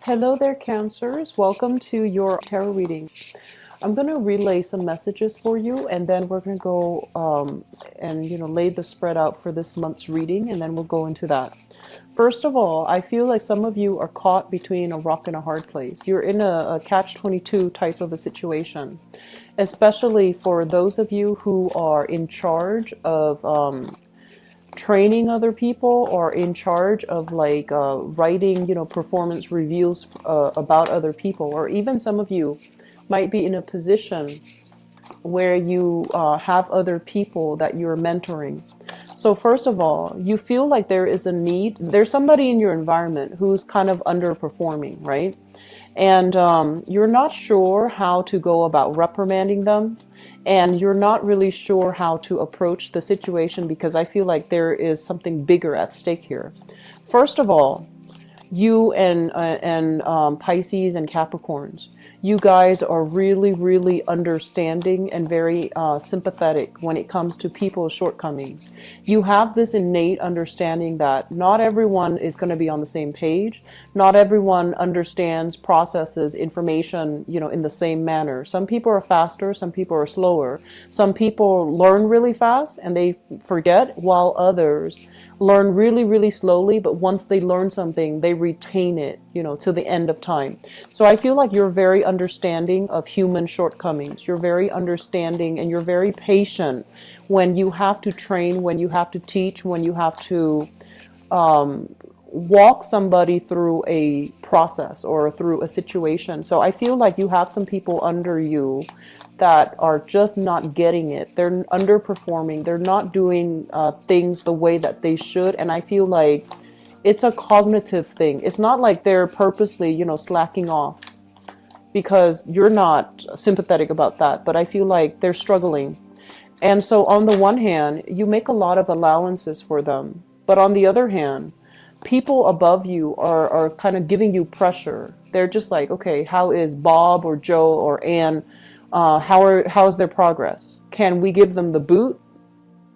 Hello there, Cancers. Welcome to your tarot reading. I'm going to relay some messages for you, and then we're going to go and lay the spread out for this month's reading, and then we'll go into that. First of all, I feel like some of you are caught between a rock and a hard place. You're in a catch-22 type of a situation, especially for those of you who are in charge of training other people or in charge of writing performance reviews about other people, or even some of you might be in a position where you have other people that you're mentoring. So first of all, you feel like there is a need, there's somebody in your environment who's kind of underperforming, right? And you're not sure how to go about reprimanding them, and you're not really sure how to approach the situation because I feel like there is something bigger at stake here. First of all, you and Pisces and Capricorns, you guys are really, really understanding and very sympathetic when it comes to people's shortcomings. You have this innate understanding that not everyone is going to be on the same page. Not everyone understands, processes information, in the same manner. Some people are faster, some people are slower. Some people learn really fast and they forget, while others learn really, really slowly, but once they learn something, they retain it, to the end of time. So I feel like you're very understanding of human shortcomings. You're very understanding and you're very patient when you have to train, when you have to teach, when you have to walk somebody through a process or through a situation. So I feel like you have some people under you that are just not getting it. They're underperforming. They're not doing things the way that they should. And I feel like it's a cognitive thing. It's not like they're purposely, slacking off, because you're not sympathetic about that. But I feel like they're struggling. And so on the one hand, you make a lot of allowances for them. But on the other hand, people above you are kind of giving you pressure. They're just like, okay, how is Bob or Joe or Ann? How's their progress? Can we give them the boot?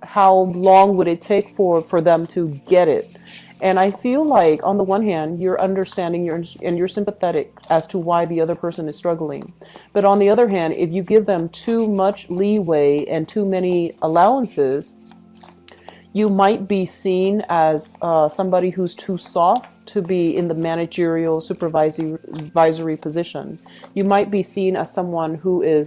How long would it take for them to get it? And I feel like on the one hand, you're understanding and you're sympathetic as to why the other person is struggling. But on the other hand, if you give them too much leeway and too many allowances, you might be seen as somebody who's too soft to be in the managerial supervisory position. You might be seen as someone who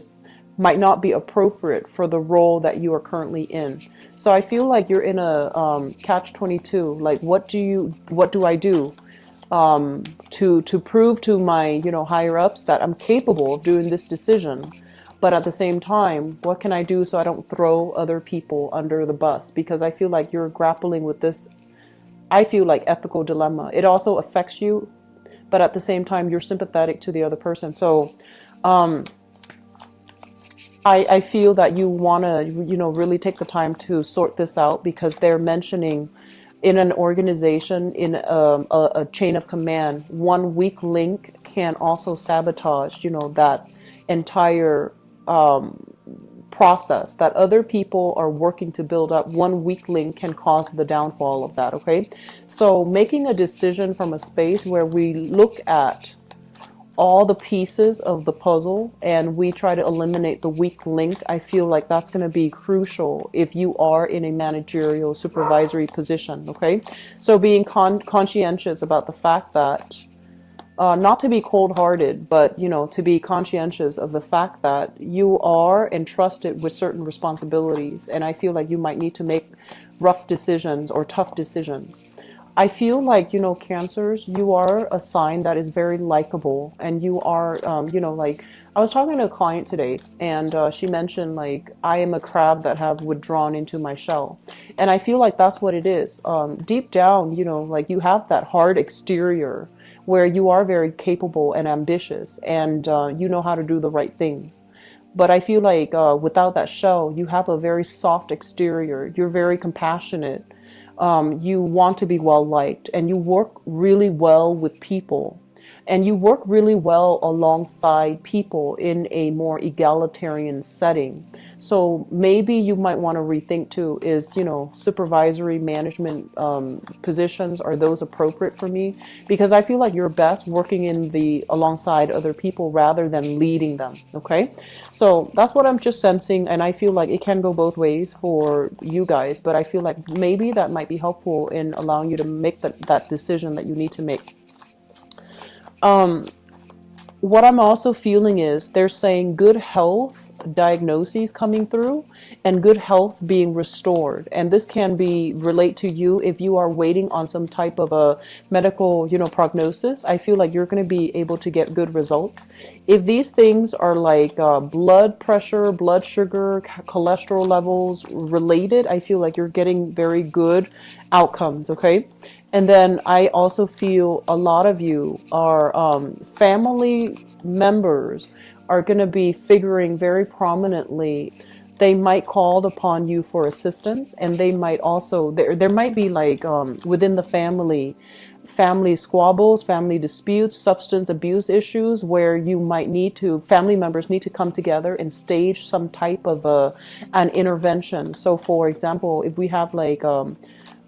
might not be appropriate for the role that you are currently in. So I feel like you're in a catch-22. Like, what do I do to prove to my higher ups that I'm capable of doing this decision? But at the same time, what can I do so I don't throw other people under the bus? Because I feel like you're grappling with this, I feel like, ethical dilemma. It also affects you, but at the same time, you're sympathetic to the other person. So I feel that you want to, really take the time to sort this out, because they're mentioning in an organization, in a chain of command, one weak link can also sabotage, that entire process that other people are working to build up. One weak link can cause the downfall of that, okay? So making a decision from a space where we look at all the pieces of the puzzle and we try to eliminate the weak link, I feel like that's going to be crucial if you are in a managerial supervisory position, okay? So being conscientious about the fact that not to be cold-hearted, but to be conscientious of the fact that you are entrusted with certain responsibilities, and I feel like you might need to make rough decisions or tough decisions. I feel like, Cancers, you are a sign that is very likable, and you are, like, I was talking to a client today, and she mentioned, like, I am a crab that have withdrawn into my shell. And I feel like that's what it is. Deep down, like, you have that hard exterior where you are very capable and ambitious, and you know how to do the right things. But I feel like without that shell, you have a very soft exterior. You're very compassionate. You want to be well liked, and you work really well with people. And you work really well alongside people in a more egalitarian setting. So maybe you might want to rethink too, is, supervisory management positions, are those appropriate for me? Because I feel like you're best working alongside other people rather than leading them. Okay. So that's what I'm just sensing. And I feel like it can go both ways for you guys, but I feel like maybe that might be helpful in allowing you to make that decision that you need to make. What I'm also feeling is they're saying good health diagnoses coming through and good health being restored. And this can be relate to you if you are waiting on some type of a medical, prognosis. I feel like you're going to be able to get good results. If these things are like blood pressure, blood sugar, cholesterol levels related, I feel like you're getting very good outcomes. Okay. And then I also feel a lot of you are family members are going to be figuring very prominently. They might call upon you for assistance, and they might also, there might be like within the family squabbles, family disputes, substance abuse issues, where family members need to come together and stage some type of an intervention. So for example, if we have like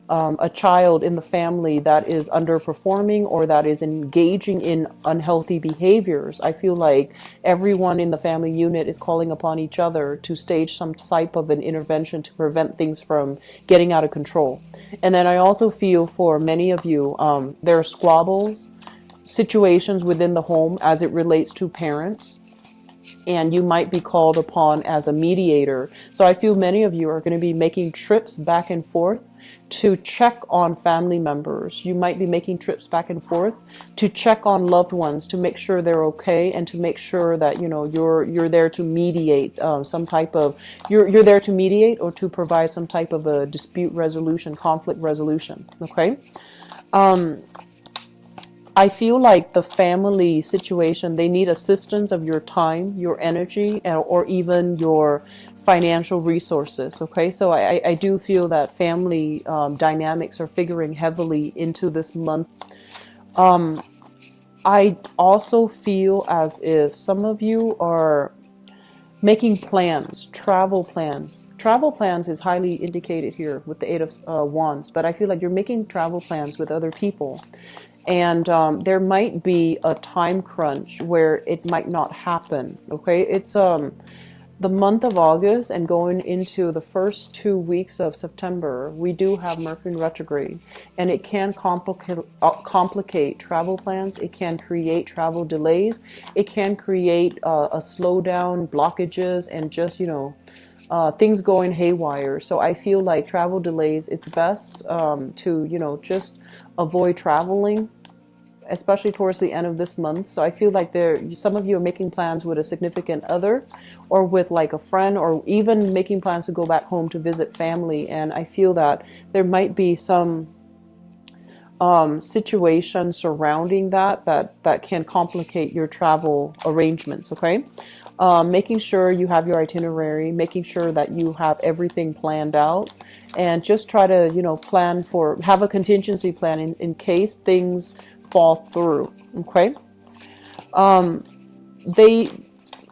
a child in the family that is underperforming or that is engaging in unhealthy behaviors, I feel like everyone in the family unit is calling upon each other to stage some type of an intervention to prevent things from getting out of control. And then I also feel for many of you, there are squabbles, situations within the home as it relates to parents, and you might be called upon as a mediator. So I feel many of you are going to be making trips back and forth to check on family members. You might be making trips back and forth to check on loved ones, to make sure they're okay, and to make sure that you're there to mediate you're there to mediate or to provide some type of a dispute resolution, conflict resolution. Okay. I feel like the family situation, they need assistance of your time, your energy, or even your financial resources. Okay, so I do feel that family dynamics are figuring heavily into this month. I also feel as if some of you are making plans, travel plans. Travel plans is highly indicated here with the Eight of Wands, but I feel like you're making travel plans with other people. And there might be a time crunch where it might not happen. Okay, it's the month of August and going into the first 2 weeks of September. We do have Mercury retrograde, and it can complicate travel plans. It can create travel delays. It can create a slowdown, blockages, and just things going haywire. So I feel like travel delays, it's best to just avoid traveling, especially towards the end of this month. So I feel like some of you are making plans with a significant other or with like a friend, or even making plans to go back home to visit family. And I feel that there might be some situation surrounding that can complicate your travel arrangements. Okay. Making sure you have your itinerary, making sure that you have everything planned out, and just try to, have a contingency plan in case things fall through. Okay.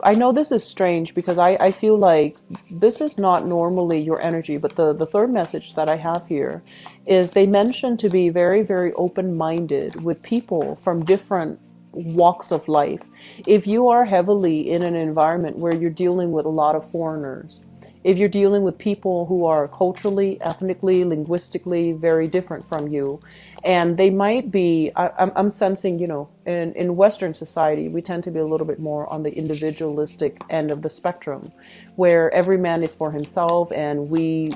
I know this is strange because I feel like this is not normally your energy, but the third message that I have here is they mention to be very, very open-minded with people from different walks of life. If you are heavily in an environment where you're dealing with a lot of foreigners, if you're dealing with people who are culturally, ethnically, linguistically very different from you, and they might be, I'm sensing, in Western society, we tend to be a little bit more on the individualistic end of the spectrum, where every man is for himself, and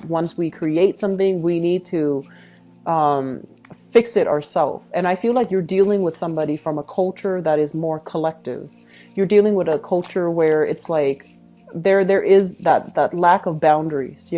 once we create something, we need to fix it ourselves. And I feel like you're dealing with somebody from a culture that is more collective. You're dealing with a culture where it's like, there is that lack of boundaries.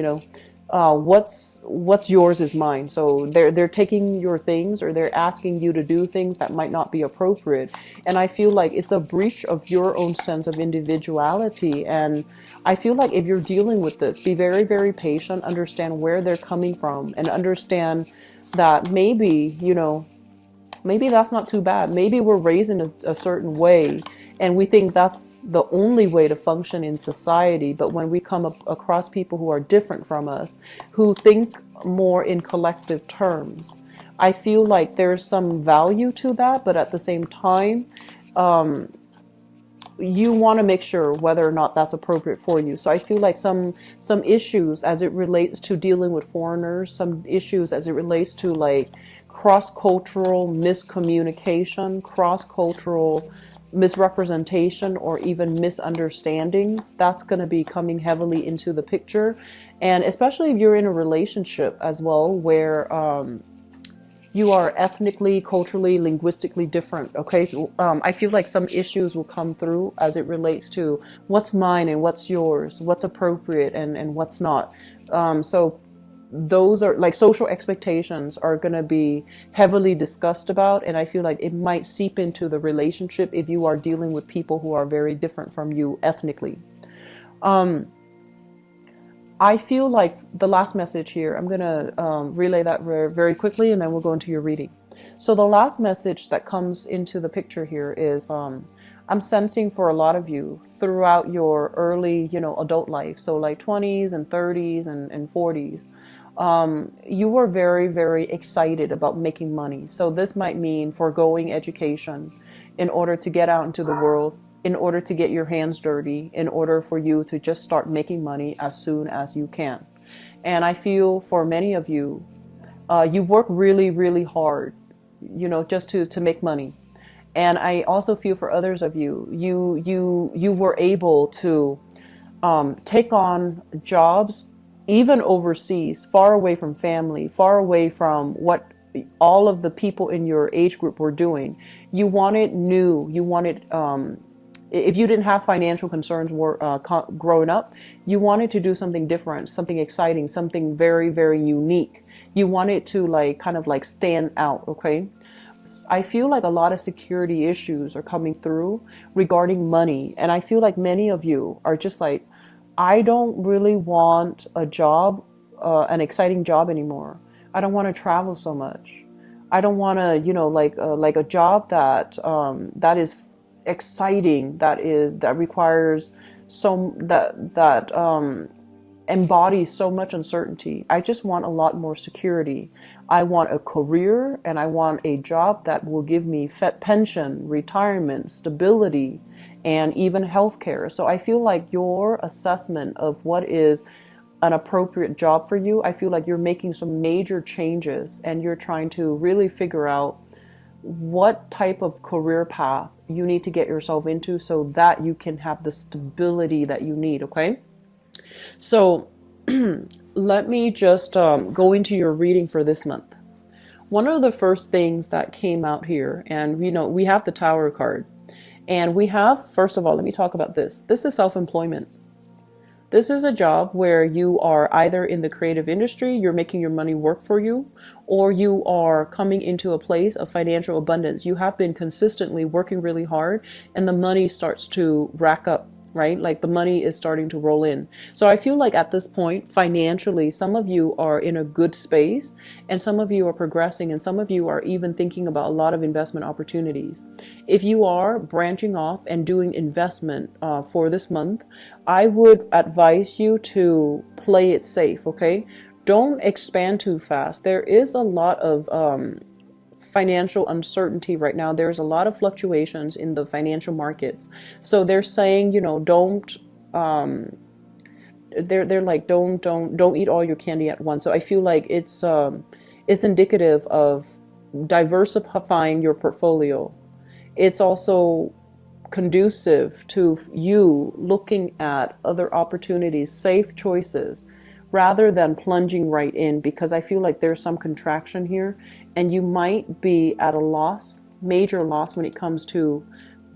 What's yours is mine. So they're taking your things, or they're asking you to do things that might not be appropriate. And I feel like it's a breach of your own sense of individuality. And I feel like if you're dealing with this, be very, very patient, understand where they're coming from, and understand that maybe, Maybe that's not too bad. Maybe we're raised in a certain way and we think that's the only way to function in society. But when we come across people who are different from us, who think more in collective terms, I feel like there's some value to that. But at the same time, you want to make sure whether or not that's appropriate for you. So I feel like some issues as it relates to dealing with foreigners, some issues as it relates to like cross-cultural miscommunication, cross-cultural misrepresentation, or even misunderstandings, that's going to be coming heavily into the picture. And especially if you're in a relationship as well where you are ethnically, culturally, linguistically different. Okay, so, I feel like some issues will come through as it relates to what's mine and what's yours, what's appropriate and what's not. So those are like social expectations are going to be heavily discussed about, and I feel like it might seep into the relationship if you are dealing with people who are very different from you ethnically. I feel like the last message here, I'm going to relay that very quickly, and then we'll go into your reading. So the last message that comes into the picture here is I'm sensing for a lot of you throughout your early, adult life, so like 20s and 30s and 40s, you were very, very excited about making money. So this might mean foregoing education in order to get out into the world, in order to get your hands dirty, in order for you to just start making money as soon as you can. And I feel for many of you, you work really, really hard, just to make money. And I also feel for others of you, you were able to take on jobs even overseas, far away from family, far away from what all of the people in your age group were doing. You wanted new, you wanted if you didn't have financial concerns growing up, you wanted to do something different, something exciting, something very, very unique. You wanted to kind of stand out, okay? I feel like a lot of security issues are coming through regarding money. And I feel like many of you are just like, I don't really want a job, an exciting job anymore. I don't want to travel so much. I don't want to, like a job that that is exciting, that requires that embodies so much uncertainty. I just want a lot more security. I want a career and I want a job that will give me pension, retirement, stability, and even healthcare. So I feel like your assessment of what is an appropriate job for you, I feel like you're making some major changes and you're trying to really figure out what type of career path you need to get yourself into so that you can have the stability that you need, okay? So let me just go into your reading for this month. One of the first things that came out here, and we have the Tower card, and we have, first of all, let me talk about this. This is self-employment. This is a job where you are either in the creative industry, you're making your money work for you, or you are coming into a place of financial abundance. You have been consistently working really hard and the money starts to rack up, right? Like the money is starting to roll in. So I feel like at this point, financially, some of you are in a good space and some of you are progressing and some of you are even thinking about a lot of investment opportunities. If you are branching off and doing investment for this month, I would advise you to play it safe, okay? Don't expand too fast. There is a lot of financial uncertainty right now. There's a lot of fluctuations in the financial markets. So they're saying, don't they're like don't eat all your candy at once. So I feel like it's indicative of diversifying your portfolio. It's also conducive to you looking at other opportunities, safe choices, rather than plunging right in, because I feel like there's some contraction here and you might be at a loss, major loss when it comes to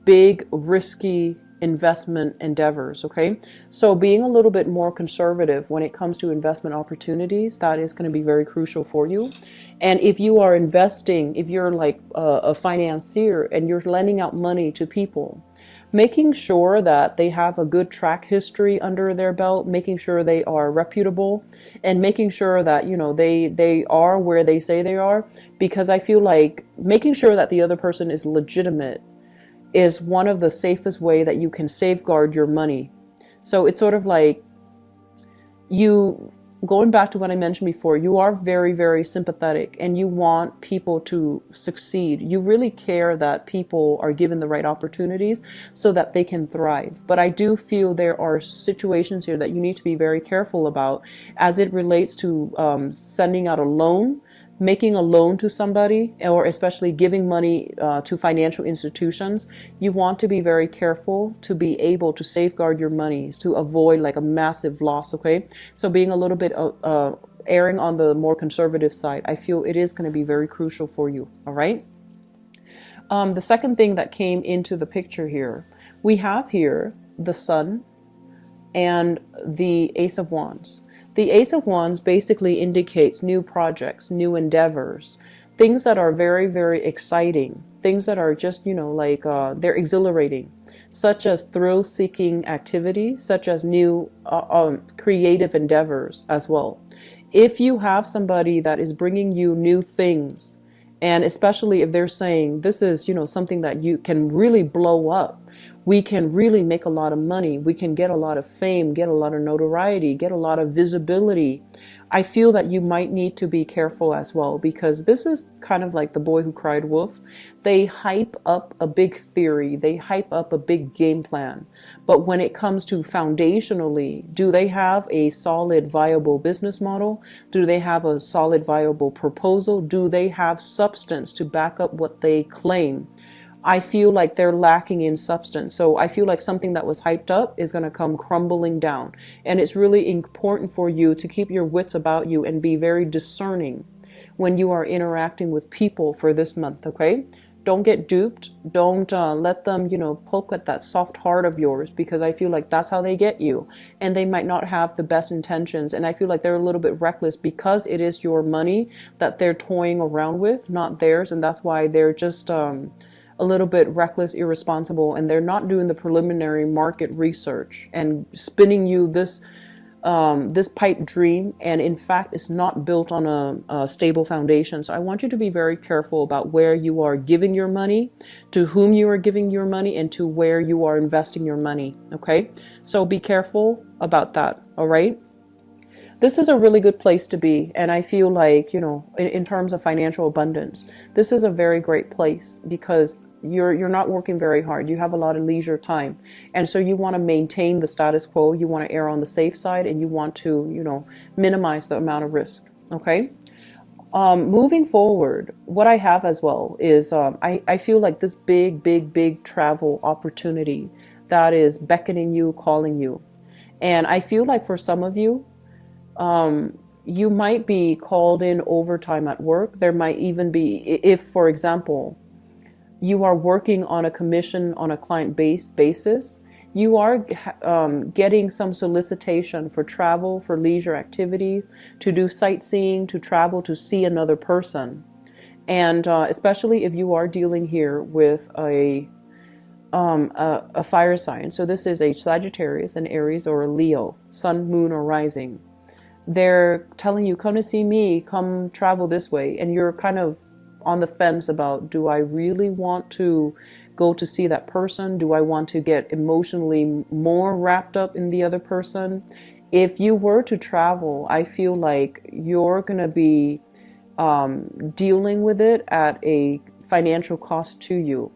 big risky investment endeavors, okay? So being a little bit more conservative when it comes to investment opportunities, that is going to be very crucial for you. And if you are investing, if you're like a financier and you're lending out money to people, making sure that they have a good track history under their belt, making sure they are reputable, and making sure that, you know, they are where they say they are. Because I feel like making sure that the other person is legitimate is one of the safest way that you can safeguard your money. So it's sort of like you, going back to what I mentioned before, you are very, very sympathetic and you want people to succeed. You really care that people are given the right opportunities so that they can thrive. But I do feel there are situations here that you need to be very careful about as it relates to sending out a loan, making a loan to somebody, or especially giving money to financial institutions. You want to be very careful to be able to safeguard your money to avoid like a massive loss, okay? So being a little bit erring on the more conservative side, I feel it is going to be very crucial for you, all right? The second thing that came into the picture here, we have here the Sun and the Ace of Wands. The Ace of Wands basically indicates new projects, new endeavors, things that are very, very exciting, things that are just, you know, like they're exhilarating, such as thrill-seeking activity, such as new creative endeavors as well. If you have somebody that is bringing you new things, and especially if they're saying this is, you know, something that you can really blow up, we can really make a lot of money, we can get a lot of fame, get a lot of notoriety, get a lot of visibility, I feel that you might need to be careful as well, because this is kind of like the boy who cried wolf. They hype up a big theory, they hype up a big game plan, but when it comes to foundationally, do they have a solid viable business model? Do they have a solid viable proposal? Do they have substance to back up what they claim? I feel like they're lacking in substance. So I feel like something that was hyped up is going to come crumbling down. And it's really important for you to keep your wits about you and be very discerning when you are interacting with people for this month, okay? Don't get duped. Don't let them, you know, poke at that soft heart of yours, because I feel like that's how they get you. And they might not have the best intentions. And I feel like they're a little bit reckless because it is your money that they're toying around with, not theirs. And that's why they're just a little bit reckless, irresponsible, and they're not doing the preliminary market research and spinning you this this pipe dream, and in fact it's not built on a stable foundation. So I want you to be very careful about where you are giving your money, to whom you are giving your money, and to where you are investing your money, okay? So be careful about that, all right? This is a really good place to be, and I feel like, you know, in terms of financial abundance, this is a very great place because you're not working very hard. You have a lot of leisure time, and so you want to maintain the status quo. You want to err on the safe side, and you want to, you know, minimize the amount of risk. Okay. Moving forward, what I have as well is I feel like this big travel opportunity that is beckoning you, calling you, and I feel like for some of you, you might be called in overtime at work. There might even be, if, for example, you are working on a commission on a client-based basis, you are getting some solicitation for travel, for leisure activities, to do sightseeing, to travel to see another person. And especially if you are dealing here with a fire sign. So this is a Sagittarius, an Aries, or a Leo, sun, moon, or rising. They're telling you, come to see me, come travel this way. And you're kind of on the fence about, do I really want to go to see that person? Do I want to get emotionally more wrapped up in the other person? If you were to travel, I feel like you're going to be dealing with it at a financial cost to you.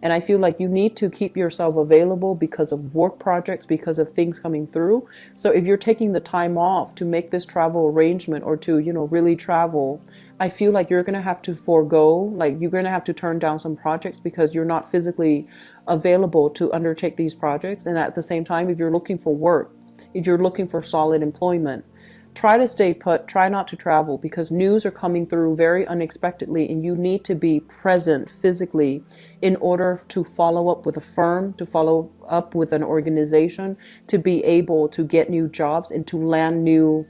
And I feel like you need to keep yourself available because of work projects, because of things coming through. So if you're taking the time off to make this travel arrangement or to, you know, really travel, I feel like you're going to have to forego, like you're going to have to turn down some projects because you're not physically available to undertake these projects. And at the same time, if you're looking for work, if you're looking for solid employment, try to stay put, try not to travel, because news are coming through very unexpectedly, and you need to be present physically in order to follow up with a firm, to follow up with an organization, to be able to get new jobs and to land new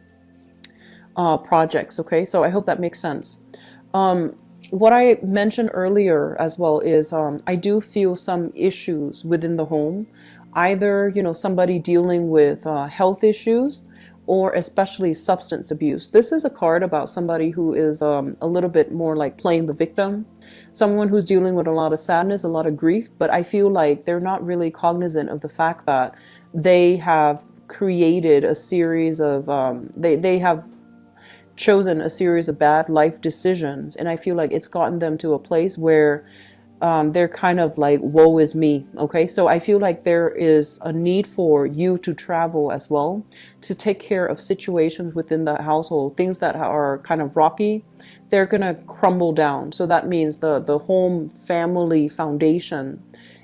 projects. Okay, so I hope that makes sense. What I mentioned earlier as well is I do feel some issues within the home, either somebody dealing with health issues, or especially substance abuse. This is a card about somebody who is a little bit more like playing the victim, someone who's dealing with a lot of sadness, a lot of grief, but I feel like they're not really cognizant of the fact that they have created a series of they have chosen a series of bad life decisions, and I feel like it's gotten them to a place where they're kind of like, woe is me. Okay, so I feel like there is a need for you to travel as well, to take care of situations within the household, things that are kind of rocky. They're gonna crumble down. So that means the home family foundation,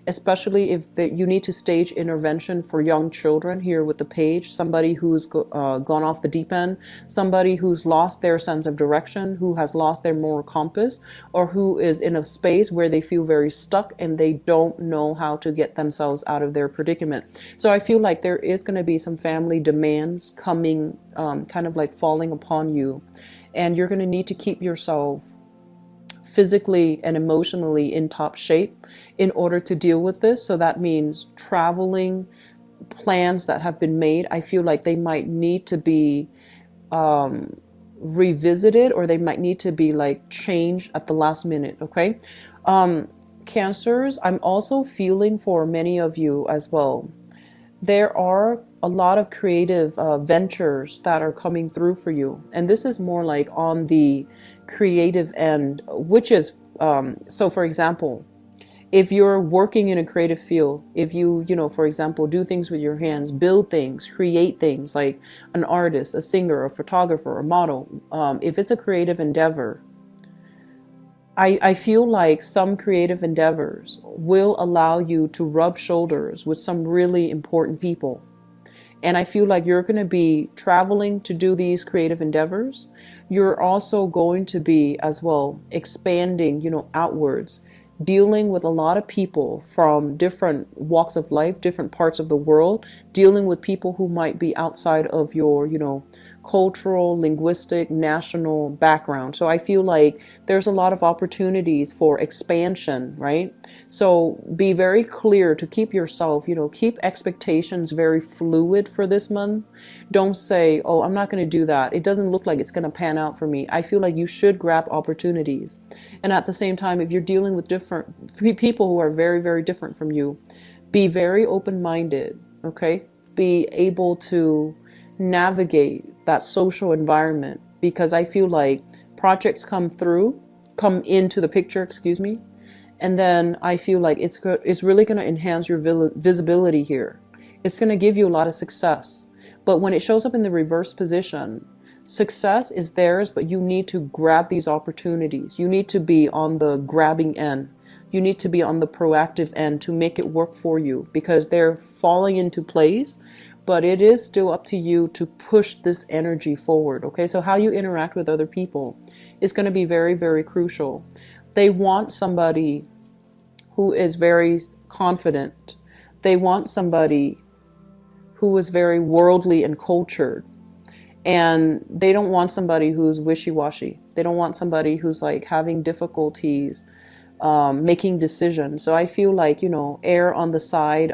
especially if you need to stage intervention for young children here with the page, somebody who's gone off the deep end, somebody who's lost their sense of direction, who has lost their moral compass, or who is in a space where they feel very stuck and they don't know how to get themselves out of their predicament. So I feel like there is going to be some family demands coming, kind of like falling upon you, and you're going to need to keep yourself physically and emotionally in top shape in order to deal with this. So that means traveling, plans that have been made, I feel like they might need to be revisited, or they might need to be like changed at the last minute. Okay, Cancers, I'm also feeling for many of you as well. There are a lot of creative ventures that are coming through for you, and this is more like on the creative end, which is so for example, if you're working in a creative field, if you for example, do things with your hands, build things, create things, like an artist, a singer, a photographer, a model, if it's a creative endeavor, I feel like some creative endeavors will allow you to rub shoulders with some really important people. And I feel like you're going to be traveling to do these creative endeavors. You're also going to be as well expanding, outwards, dealing with a lot of people from different walks of life, different parts of the world, dealing with people who might be outside of your, cultural, linguistic, national background. So I feel like there's a lot of opportunities for expansion, right? So be very clear to keep yourself, keep expectations very fluid for this month. Don't say, oh, I'm not going to do that. It doesn't look like it's going to pan out for me. I feel like you should grab opportunities. And at the same time, if you're dealing with different people who are very, very different from you, be very open-minded, okay? Be able to navigate that social environment, because I feel like projects come into the picture, and then I feel like it's really going to enhance your visibility here. It's going to give you a lot of success. But when it shows up in the reverse position, success is theirs, but you need to grab these opportunities. You need to be on the grabbing end. You need to be on the proactive end to make it work for you, because they're falling into place, but it is still up to you to push this energy forward. Okay, so how you interact with other people is going to be very, very crucial. They want somebody who is very confident. They want somebody who is very worldly and cultured. And they don't want somebody who's wishy-washy. They don't want somebody who's like having difficulties making decisions. So I feel like, err on the side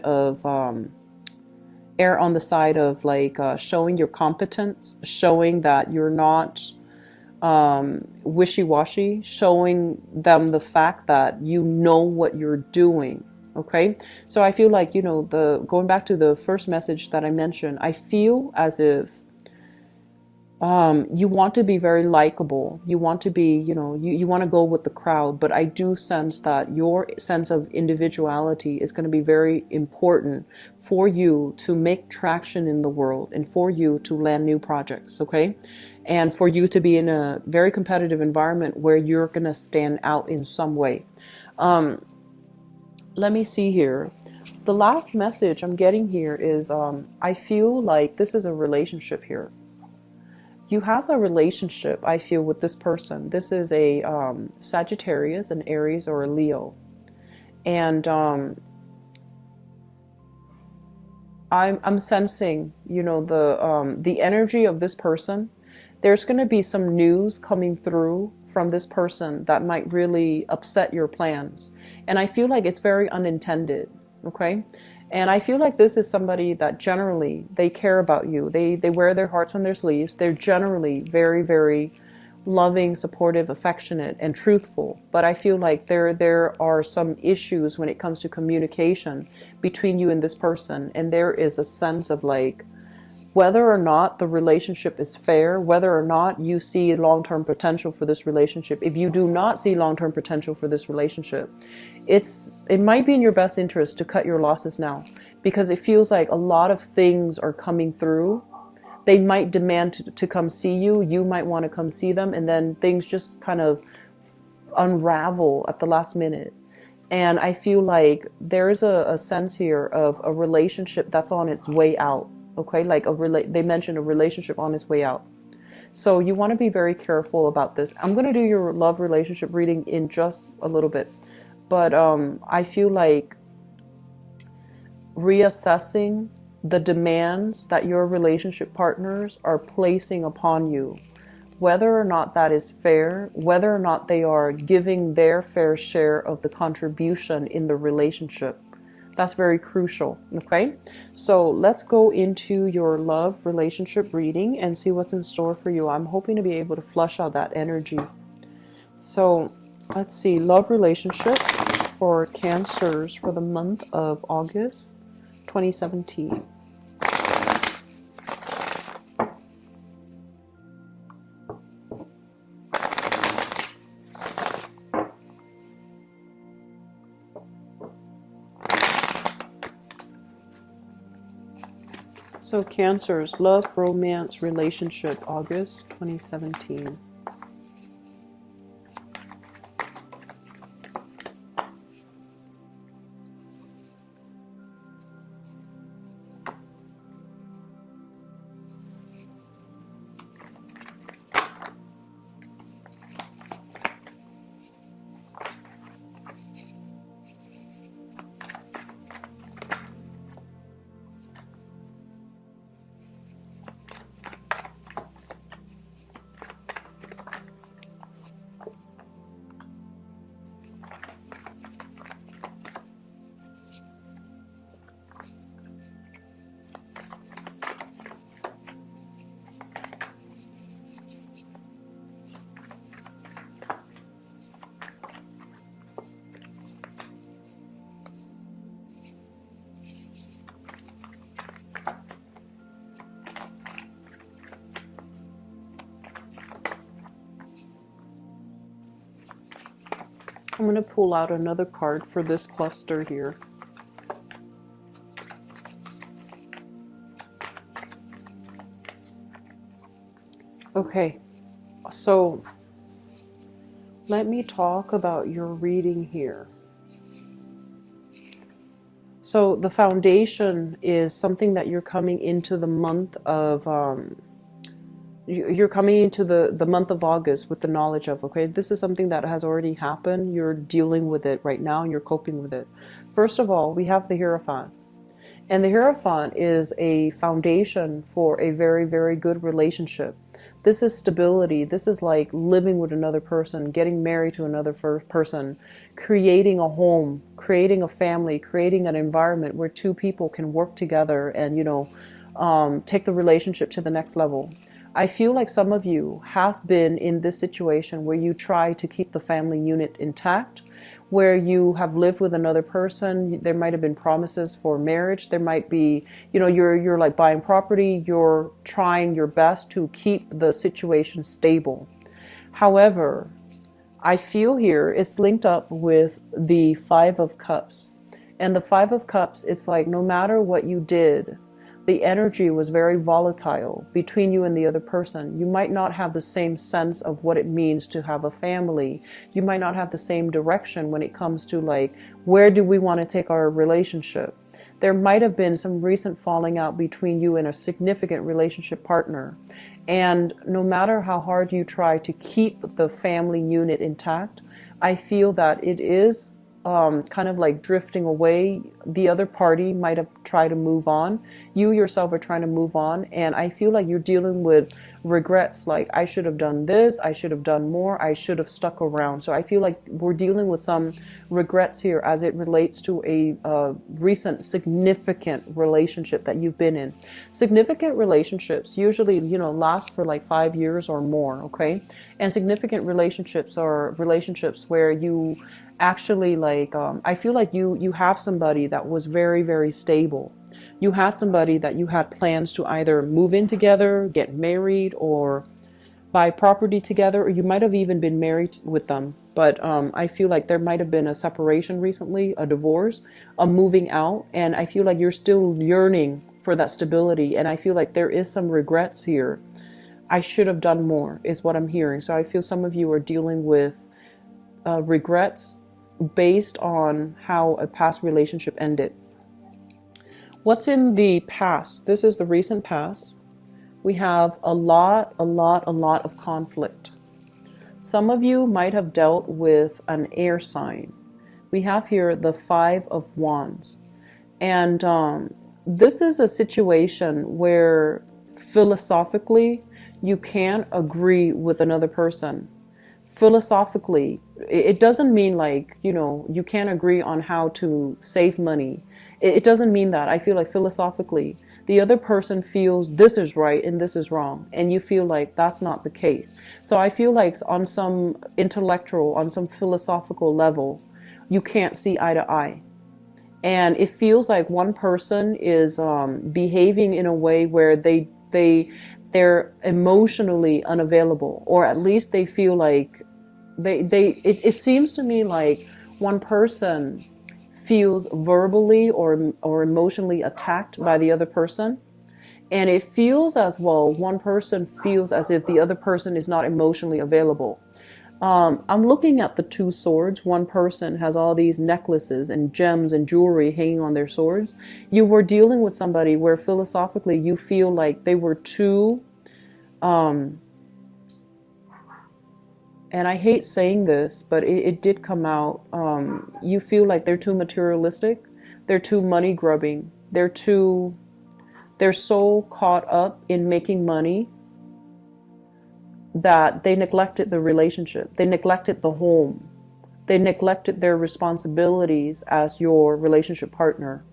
of like showing your competence, showing that you're not wishy-washy, showing them the fact that you know what you're doing. Okay, so I feel like, going back to the first message that I mentioned, I feel as if you want to be very likable. You want to be, you want to go with the crowd, but I do sense that your sense of individuality is going to be very important for you to make traction in the world and for you to land new projects, okay? And for you to be in a very competitive environment where you're going to stand out in some way. Let me see here. The last message I'm getting here is I feel like this is a relationship here. You have a relationship, I feel, with this person. This is a Sagittarius, an Aries, or a Leo. And I'm sensing, you know, the energy of this person. There's going to be some news coming through from this person that might really upset your plans. And I feel like it's very unintended, okay? And I feel like this is somebody that generally, they care about you. They wear their hearts on their sleeves. They're generally very, very loving, supportive, affectionate, and truthful. But I feel like there are some issues when it comes to communication between you and this person. And there is a sense of like, whether or not the relationship is fair, whether or not you see long-term potential for this relationship. If you do not see long-term potential for this relationship, it might be in your best interest to cut your losses now, because it feels like a lot of things are coming through. They might demand to come see you. You might want to come see them, and then things just kind of unravel at the last minute. And I feel like there's a sense here of a relationship that's on its way out. Okay, like they mentioned a relationship on its way out. So you want to be very careful about this. I'm going to do your love relationship reading in just a little bit. But I feel like reassessing the demands that your relationship partners are placing upon you, whether or not that is fair, whether or not they are giving their fair share of the contribution in the relationship. That's very crucial, okay? So let's go into your love relationship reading and see what's in store for you. I'm hoping to be able to flush out that energy. So let's see, love relationships for Cancers for the month of August 2017. So Cancers, love, romance, relationship, August 2017. I'm going to pull out another card for this cluster here. Okay, so let me talk about your reading here. So the foundation is something that you're coming into the month of you're coming into the month of August with the knowledge of, okay, this is something that has already happened. You're dealing with it right now and you're coping with it. First of all, we have the Hierophant. And the Hierophant is a foundation for a very, very good relationship. This is stability. This is like living with another person, getting married to another person, creating a home, creating a family, creating an environment where two people can work together and, you know, take the relationship to the next level. I feel like some of you have been in this situation where you try to keep the family unit intact, where you have lived with another person. There might have been promises for marriage. There might be, you know, you're like buying property. You're trying your best to keep the situation stable. However, I feel here it's linked up with the Five of Cups. And the Five of Cups, it's like no matter what you did, the energy was very volatile between you and the other person. You might not have the same sense of what it means to have a family. You might not have the same direction when it comes to like, where do we want to take our relationship? there might have been some recent falling out between you and a significant relationship partner. And no matter how hard you try to keep the family unit intact, I feel that it is kind of like drifting away. The other party might have tried to move on. You yourself are trying to move on. And I feel like you're dealing with regrets, like I should have done this, I should have done more, I should have stuck around. So I feel like we're dealing with some regrets here as it relates to a recent significant relationship that you've been in. Significant relationships usually, last for like 5 years or more, okay? And significant relationships are relationships where you actually I feel like you have somebody that was very, very stable. You have somebody that you had plans to either move in together, get married, or buy property together, or you might have even been married with them. But I feel like there might have been a separation recently, a divorce, a moving out, and I feel like you're still yearning for that stability. And I feel like there is some regrets here. I should have done more, is what I'm hearing. So I feel some of you are dealing with regrets based on how a past relationship ended. What's in the past? This is the recent past. We have a lot of conflict. Some of you might have dealt with an air sign. We have here the 5 of Wands. And this is a situation where philosophically you can't agree with another person. Philosophically, it doesn't mean like, you can't agree on how to save money. It doesn't mean that. I feel like philosophically, the other person feels this is right and this is wrong, and you feel like that's not the case. So I feel like on some intellectual, on some philosophical level, you can't see eye to eye. And it feels like one person is behaving in a way where they're emotionally unavailable, or at least they feel like it seems to me like one person feels verbally or emotionally attacked by the other person. And it feels as well, one person feels as if the other person is not emotionally available. I'm looking at the 2 swords. One person has all these necklaces and gems and jewelry hanging on their swords. You were dealing with somebody where philosophically you feel like they were too, and I hate saying this, but it did come out. You feel like they're too materialistic. They're too money grubbing. They're so caught up in making money that they neglected the relationship. They neglected the home. They neglected their responsibilities as your relationship partner.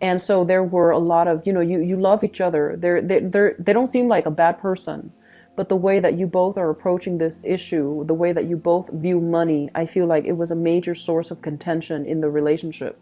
And so there were a lot of, you love each other. They don't seem like a bad person. But the way that you both are approaching this issue, the way that you both view money, I feel like it was a major source of contention in the relationship.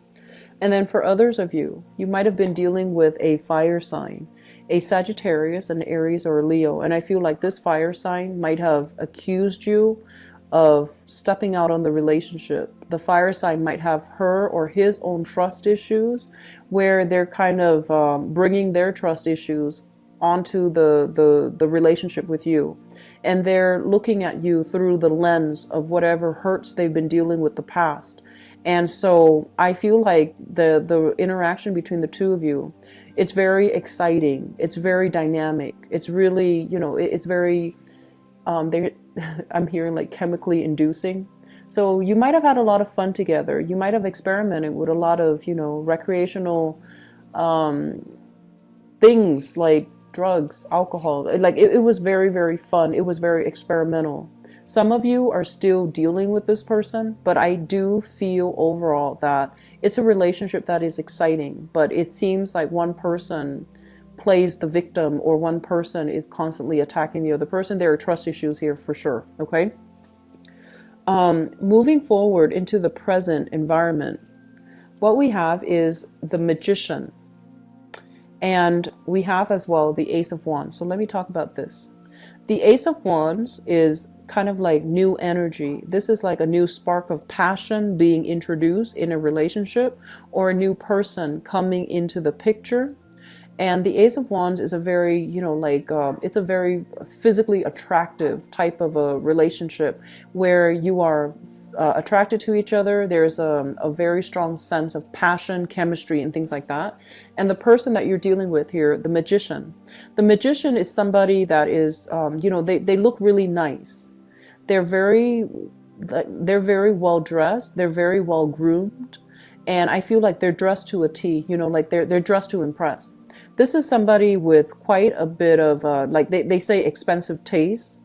And then for others of you, you might have been dealing with a fire sign, a Sagittarius, an Aries, or a Leo. And I feel like this fire sign might have accused you of stepping out on the relationship. The fire sign might have her or his own trust issues, where they're kind of bringing their trust issues onto the relationship with you, and they're looking at you through the lens of whatever hurts they've been dealing with the past. And so I feel like the interaction between the 2 of you, it's very exciting, it's very dynamic, it's really, it's very I'm hearing like chemically inducing. So you might have had a lot of fun together. You might have experimented with a lot of recreational things like drugs, alcohol. Like it was very, very fun. It was very experimental. Some of you are still dealing with this person, but I do feel overall that it's a relationship that is exciting, but it seems like one person plays the victim, or one person is constantly attacking the other person. There are trust issues here for sure. Okay. Moving forward into the present environment, what we have is the Magician. And we have as well the Ace of Wands. So let me talk about this. The Ace of Wands is kind of like new energy. This is like a new spark of passion being introduced in a relationship, or a new person coming into the picture. And the Ace of Wands is a very, it's a very physically attractive type of a relationship where you are attracted to each other. There's a very strong sense of passion, chemistry, and things like that. And the person that you're dealing with here, the Magician. The Magician is somebody that is, they look really nice. They're very, they're very well dressed. They're very well groomed. And I feel like they're dressed to a T, like they're dressed to impress. This is somebody with quite a bit of, like they say, expensive taste.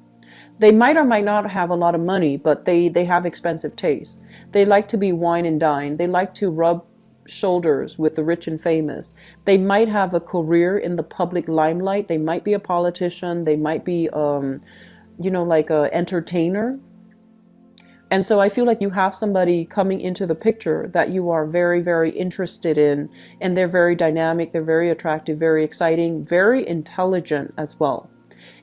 They might or might not have a lot of money, but they have expensive taste. They like to be wine and dine. They like to rub shoulders with the rich and famous. They might have a career in the public limelight. They might be a politician. They might be, like a entertainer. And so I feel like you have somebody coming into the picture that you are very, very interested in, and they're very dynamic, they're very attractive, very exciting, very intelligent as well.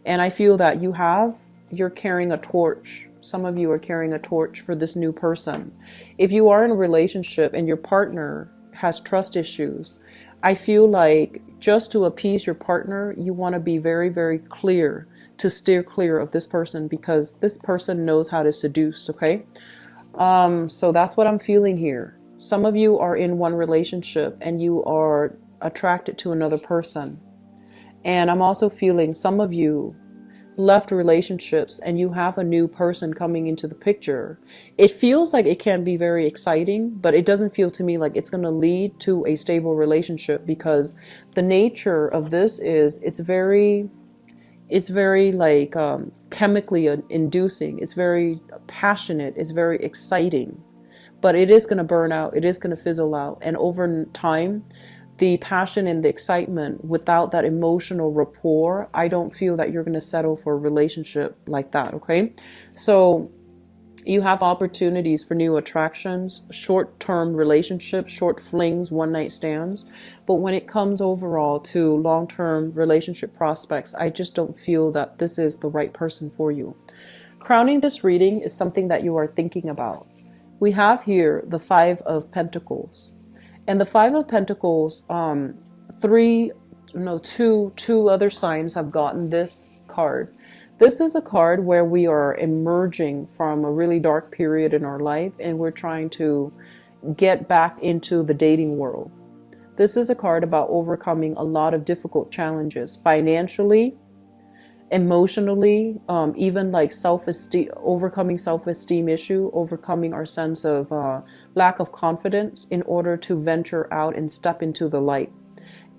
And I feel that you're carrying a torch. Some of you are carrying a torch for this new person. If you are in a relationship and your partner has trust issues, I feel like just to appease your partner, you want to be very, very clear to steer clear of this person, because this person knows how to seduce, okay? So that's what I'm feeling here. Some of you are in one relationship and you are attracted to another person. And I'm also feeling some of you left relationships and you have a new person coming into the picture. It feels like it can be very exciting, but it doesn't feel to me like it's going to lead to a stable relationship, because the nature of this is it's very like chemically inducing. It's very passionate. It's very exciting, but it is going to burn out. It is going to fizzle out. And over time, the passion and the excitement without that emotional rapport, I don't feel that you're going to settle for a relationship like that. Okay. So you have opportunities for new attractions, short-term relationships, short flings, one-night stands. But when it comes overall to long-term relationship prospects, I just don't feel that this is the right person for you. Crowning this reading is something that you are thinking about. We have here the Five of Pentacles. And the Five of Pentacles, two other signs have gotten this card. This is a card where we are emerging from a really dark period in our life and we're trying to get back into the dating world. This is a card about overcoming a lot of difficult challenges, financially, emotionally, even like self-esteem, overcoming self-esteem issue, overcoming our sense of lack of confidence in order to venture out and step into the light.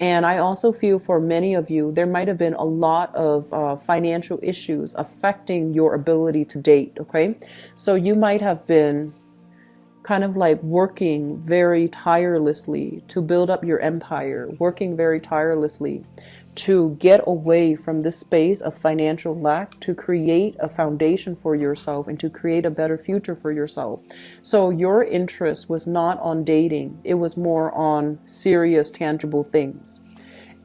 And I also feel for many of you, there might have been a lot of financial issues affecting your ability to date, okay? So you might have been kind of like working very tirelessly to build up your empire, working very tirelessly to get away from this space of financial lack, to create a foundation for yourself and to create a better future for yourself. So your interest was not on dating, it was more on serious, tangible things.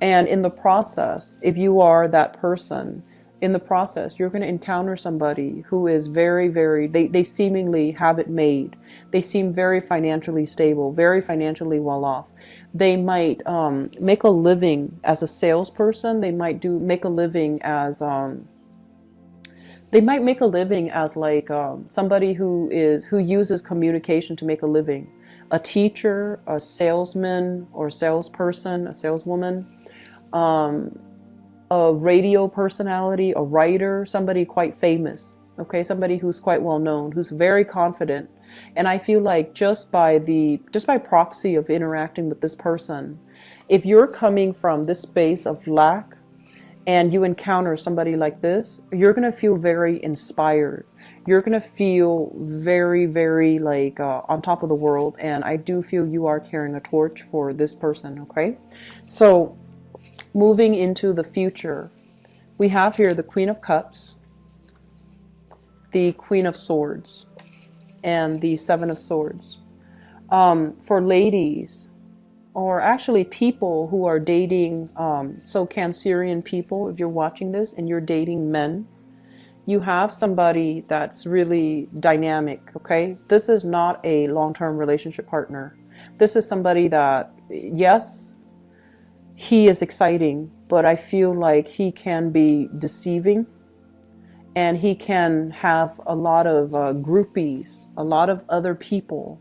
And in the process, if you are that person, in the process, you're going to encounter somebody who is very, very, they seemingly have it made. They seem very financially stable, very financially well off. They might make a living as a salesperson. They might make a living as like somebody who uses communication to make a living. A teacher, a salesman or salesperson, a saleswoman. A radio personality, a writer, somebody quite famous, okay, somebody who's quite well known, who's very confident. And I feel like just by proxy of interacting with this person, if you're coming from this space of lack and you encounter somebody like this, you're going to feel very inspired. You're going to feel very, very like on top of the world. And I do feel you are carrying a torch for this person, okay? So moving into the future, we have here the Queen of Cups, the Queen of Swords, and the Seven of Swords. For ladies, or actually people who are dating, so Cancerian people, if you're watching this and you're dating men, you have somebody that's really dynamic, okay? This is not a long-term relationship partner. This is somebody that, yes, he is exciting, but I feel like he can be deceiving, and he can have a lot of groupies, a lot of other people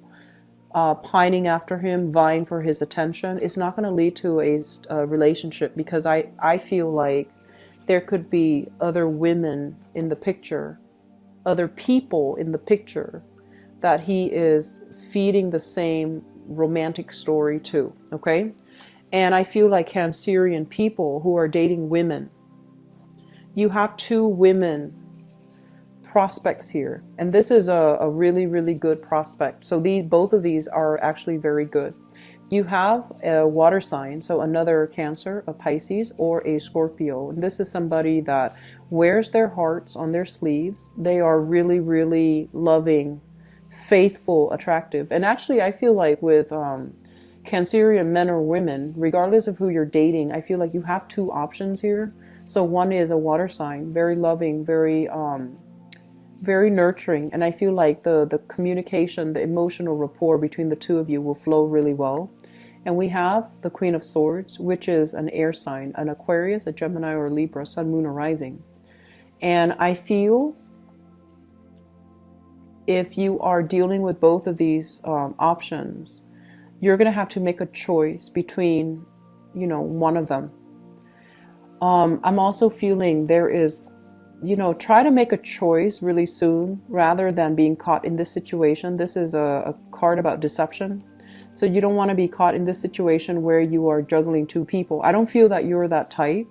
pining after him, vying for his attention. It's not going to lead to a relationship, because I feel like there could be other women in the picture, other people in the picture that he is feeding the same romantic story to, okay? And I feel like Cancerian people who are dating women, you have two women prospects here, and this is a really, really good prospect. So both of these are actually very good. You have a water sign, so another Cancer, a Pisces, or a Scorpio. And this is somebody that wears their hearts on their sleeves. They are really, really loving, faithful, attractive. And actually, I feel like with Cancerian men or women, regardless of who you're dating, I feel like you have two options here. So one is a water sign, very loving, very nurturing, and I feel like the communication, the emotional rapport between the two of you will flow really well. And we have the Queen of Swords, which is an air sign, an Aquarius, a Gemini, or a Libra, Sun, Moon, or Rising. And I feel if you are dealing with both of these options, you're going to have to make a choice between, one of them. I'm also feeling there is, try to make a choice really soon rather than being caught in this situation. This is a card about deception. So you don't want to be caught in this situation where you are juggling two people. I don't feel that you're that type,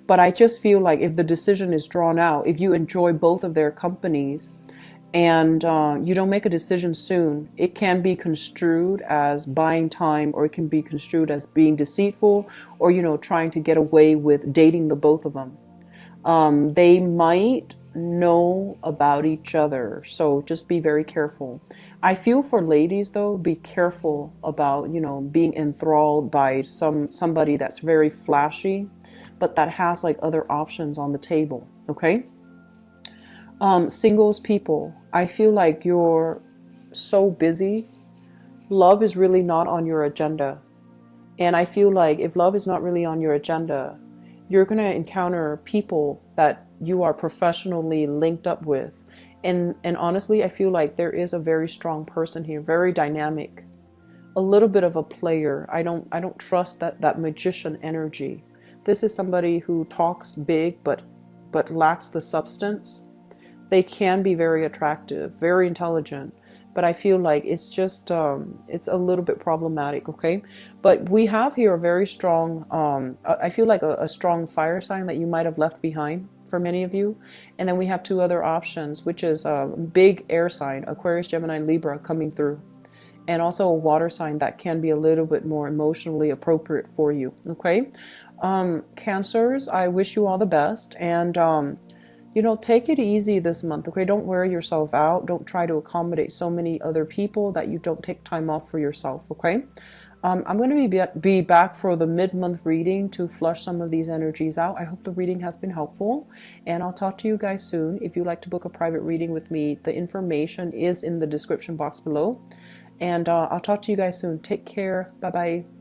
but I just feel like if the decision is drawn out, if you enjoy both of their companies and you don't make a decision soon, it can be construed as buying time, or it can be construed as being deceitful, or, trying to get away with dating the both of them. They might know about each other, so just be very careful. I feel for ladies though, be careful about, being enthralled by somebody that's very flashy, but that has like other options on the table, okay? Singles people, I feel like you're so busy. Love is really not on your agenda. And I feel like if love is not really on your agenda, you're going to encounter people that you are professionally linked up with. And honestly, I feel like there is a very strong person here, very dynamic, a little bit of a player. I don't trust that magician energy. This is somebody who talks big but lacks the substance. They can be very attractive, very intelligent, but I feel like it's just it's a little bit problematic, okay? But we have here a very strong I feel like a strong fire sign that you might have left behind for many of you. And then we have two other options, which is a big air sign, Aquarius, Gemini, Libra, coming through, and also a water sign that can be a little bit more emotionally appropriate for you, okay? Cancers, I wish you all the best, and take it easy this month, okay? Don't wear yourself out. Don't try to accommodate so many other people that you don't take time off for yourself, okay? I'm going to be back for the mid-month reading to flush some of these energies out. I hope the reading has been helpful, and I'll talk to you guys soon. If you'd like to book a private reading with me, the information is in the description box below, and I'll talk to you guys soon. Take care. Bye-bye.